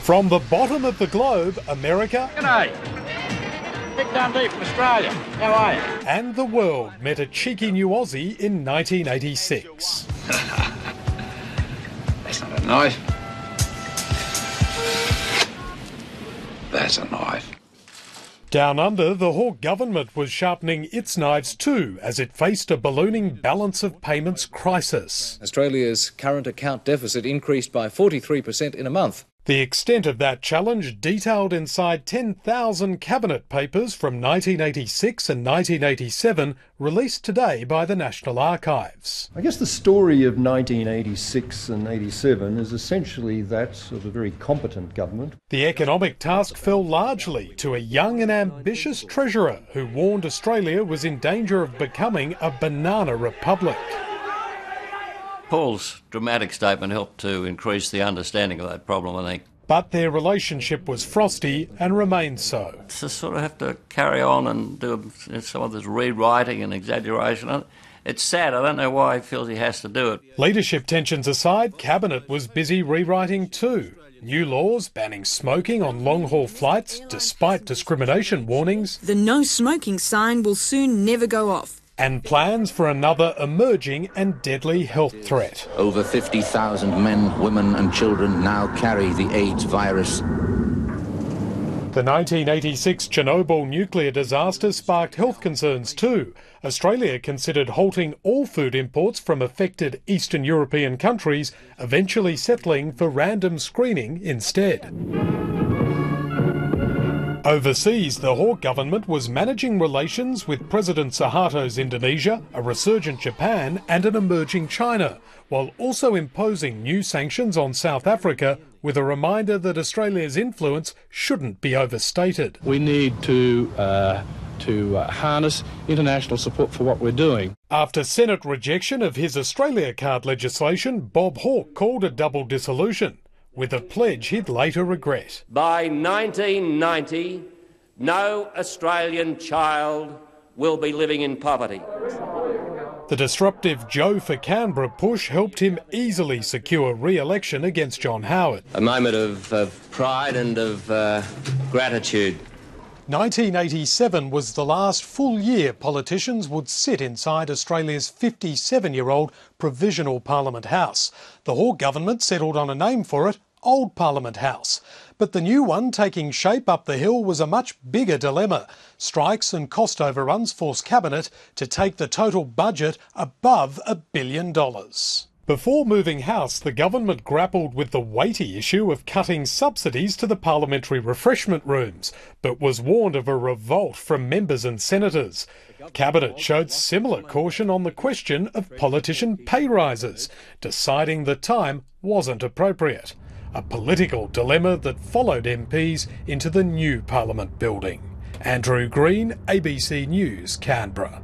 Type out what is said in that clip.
From the bottom of the globe, America G'day. Big Dundee from Australia. How are you? and the world met a cheeky new Aussie in 1986. That's not a knife. That's a knife. Down under, the Hawke government was sharpening its knives too as it faced a ballooning balance of payments crisis. Australia's current account deficit increased by 43% in a month. The extent of that challenge detailed inside 10,000 cabinet papers from 1986 and 1987 released today by the National Archives. I guess the story of 1986 and 87 is essentially that of a very competent government. The economic task fell largely to a young and ambitious treasurer who warned Australia was in danger of becoming a banana republic. Paul's dramatic statement helped to increase the understanding of that problem, I think. But their relationship was frosty and remains so. To sort of have to carry on and do some of this rewriting and exaggeration. It's sad. I don't know why he feels he has to do it. Leadership tensions aside, Cabinet was busy rewriting too. New laws banning smoking on long-haul flights, despite discrimination warnings. The no smoking sign will soon never go off. And plans for another emerging and deadly health threat. Over 50,000 men, women and children now carry the AIDS virus. The 1986 Chernobyl nuclear disaster sparked health concerns too. Australia considered halting all food imports from affected Eastern European countries, eventually settling for random screening instead. Overseas, the Hawke government was managing relations with President Suharto's Indonesia, a resurgent Japan and an emerging China, while also imposing new sanctions on South Africa with a reminder that Australia's influence shouldn't be overstated. We need to harness international support for what we're doing. After Senate rejection of his Australia card legislation, Bob Hawke called a double dissolution, with a pledge he'd later regret. By 1990, no Australian child will be living in poverty. The disruptive Joe for Canberra push helped him easily secure re-election against John Howard. A moment of pride and of gratitude. 1987 was the last full year politicians would sit inside Australia's 57-year-old Provisional Parliament House. The Hawke government settled on a name for it, Old Parliament House. But the new one taking shape up the hill was a much bigger dilemma. Strikes and cost overruns forced Cabinet to take the total budget above $1 billion. Before moving house, the government grappled with the weighty issue of cutting subsidies to the parliamentary refreshment rooms, but was warned of a revolt from members and senators. Cabinet showed similar caution on the question of politician pay rises, deciding the time wasn't appropriate. A political dilemma that followed MPs into the new Parliament building. Andrew Green, ABC News, Canberra.